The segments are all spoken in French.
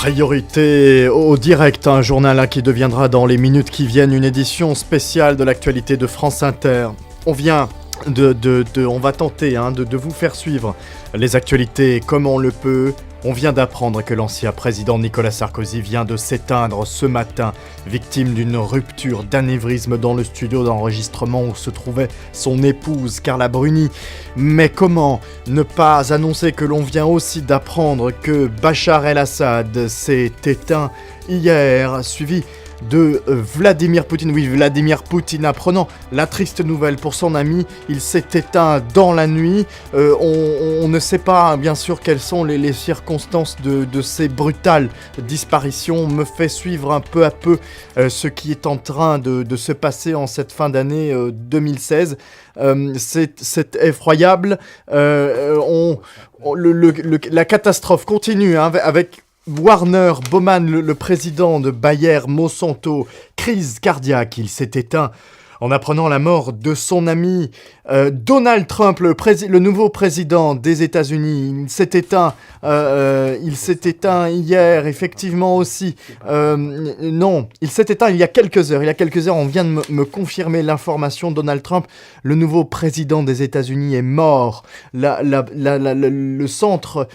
Priorité au direct, un journal qui deviendra dans les minutes qui viennent une édition spéciale de l'actualité de France Inter. On vient on va tenter de vous faire suivre les actualités comme on le peut. On vient d'apprendre que l'ancien président Nicolas Sarkozy vient de s'éteindre ce matin, victime d'une rupture d'anévrisme dans le studio d'enregistrement où se trouvait son épouse Carla Bruni. Mais comment ne pas annoncer que l'on vient aussi d'apprendre que Bachar el-Assad s'est éteint hier, suivi de Vladimir Poutine. Oui, Vladimir Poutine apprenant la triste nouvelle pour son ami, il s'est éteint dans la nuit. On ne sait pas bien sûr quelles sont les circonstances de ces brutales disparitions. On me fait suivre un peu à peu ce qui est en train de se passer en cette fin d'année 2016. C'est effroyable. La catastrophe continue avec Werner Baumann, le président de Bayer Monsanto, crise cardiaque, il s'est éteint en apprenant la mort de son ami Donald Trump, le nouveau président des États-Unis. Il s'est éteint hier, effectivement aussi. Non, il s'est éteint il y a quelques heures. Il y a quelques heures, on vient de me confirmer l'information. Donald Trump, le nouveau président des États-Unis, est mort. Les centres,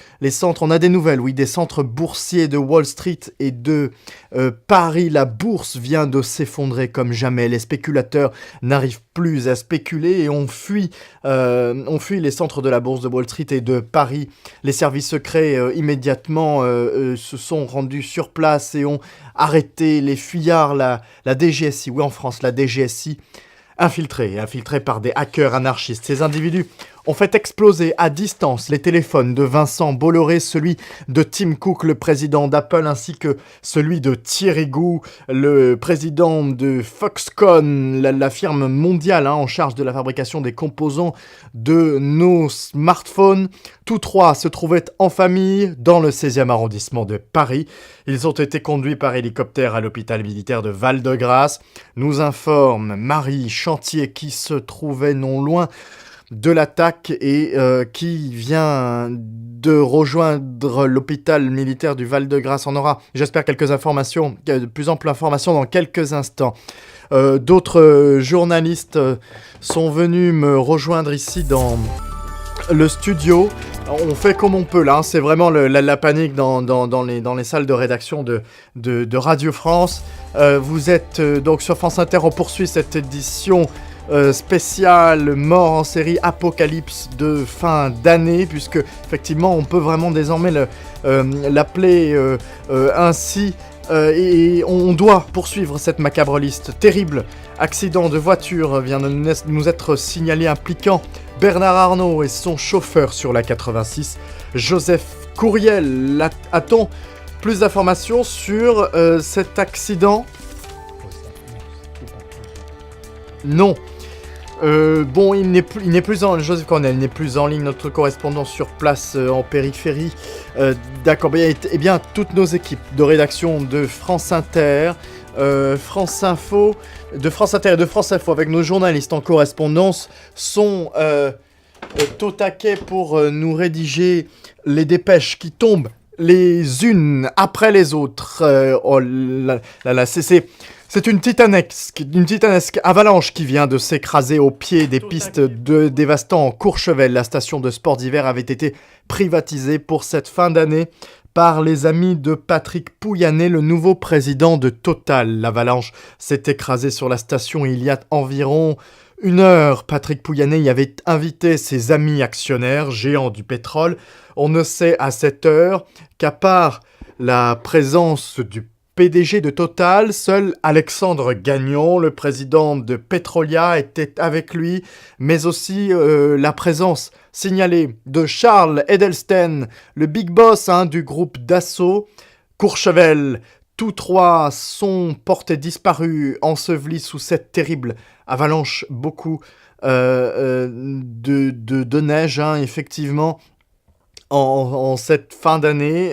on a des nouvelles, oui, des centres boursiers de Wall Street et de Paris. La bourse vient de s'effondrer comme jamais. Les spéculateurs n'arrivent plus à spéculer et on fuit les centres de la bourse de Wall Street et de Paris. Les services secrets immédiatement se sont rendus sur place et ont arrêté les fuyards. La DGSI, oui en France, la DGSI, infiltrée par des hackers anarchistes. Ces individus ont fait exploser à distance les téléphones de Vincent Bolloré, celui de Tim Cook, le président d'Apple, ainsi que celui de Thierry Gou, le président de Foxconn, la firme mondiale en charge de la fabrication des composants de nos smartphones. Tous trois se trouvaient en famille dans le 16e arrondissement de Paris. Ils ont été conduits par hélicoptère à l'hôpital militaire de Val-de-Grâce, nous informe Marie Chantier qui se trouvait non loin de l'attaque et qui vient de rejoindre l'hôpital militaire du Val-de-Grâce. On aura, j'espère, de plus amples informations dans quelques instants. D'autres journalistes sont venus me rejoindre ici dans le studio. On fait comme on peut là, c'est vraiment la panique dans les salles de rédaction de Radio France. Vous êtes donc sur France Inter, on poursuit cette édition spécial mort en série apocalypse de fin d'année, puisque effectivement on peut vraiment désormais l'appeler ainsi, et on doit poursuivre cette macabre liste. Terrible accident de voiture vient de nous être signalé impliquant Bernard Arnault et son chauffeur sur la 86, Joseph Courriel. A-t-on plus d'informations sur cet accident ? Non. Joseph Cornel n'est plus en ligne, notre correspondant sur place en périphérie. D'accord, bien, toutes nos équipes de rédaction de France Inter, France Info, de France Inter et de France Info, avec nos journalistes en correspondance, sont au taquet pour nous rédiger les dépêches qui tombent les unes après les autres. C'est une titanesque avalanche qui vient de s'écraser au pied des pistes dévastant Courchevel. La station de sport d'hiver avait été privatisée pour cette fin d'année par les amis de Patrick Pouyanné, le nouveau président de Total. L'avalanche s'est écrasée sur la station il y a environ une heure. Patrick Pouyanné y avait invité ses amis actionnaires, géants du pétrole. On ne sait à cette heure qu'à part la présence du PDG de Total, seul Alexandre Gagnon, le président de Petrolia, était avec lui, mais aussi la présence signalée de Charles Edelsten, le big boss du groupe Dassault. Courchevel, tous trois sont portés disparus, ensevelis sous cette terrible avalanche. Beaucoup de neige, effectivement. En cette fin d'année,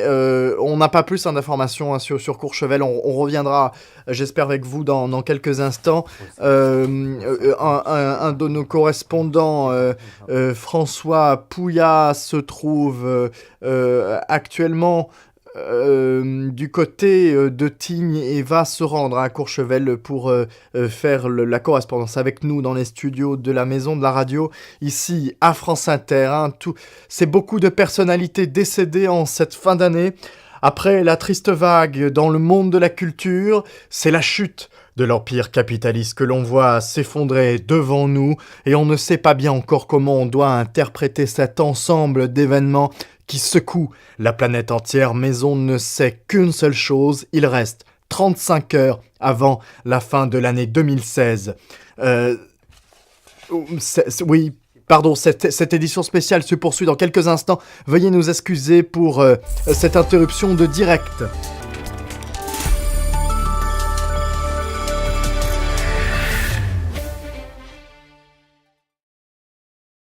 on n'a pas plus d'informations sur Courchevel. On reviendra, j'espère, avec vous dans quelques instants. Un de nos correspondants, François Pouillat, se trouve actuellement du côté de Tignes et va se rendre à Courchevel pour faire la correspondance avec nous dans les studios de la Maison de la Radio, ici à France Inter. Hein. C'est beaucoup de personnalités décédées en cette fin d'année. Après la triste vague dans le monde de la culture, c'est la chute de l'empire capitaliste que l'on voit s'effondrer devant nous et on ne sait pas bien encore comment on doit interpréter cet ensemble d'événements qui secouent la planète entière, mais on ne sait qu'une seule chose, il reste 35 heures avant la fin de l'année 2016. Oui, pardon, cette édition spéciale se poursuit dans quelques instants. Veuillez nous excuser pour cette interruption de direct.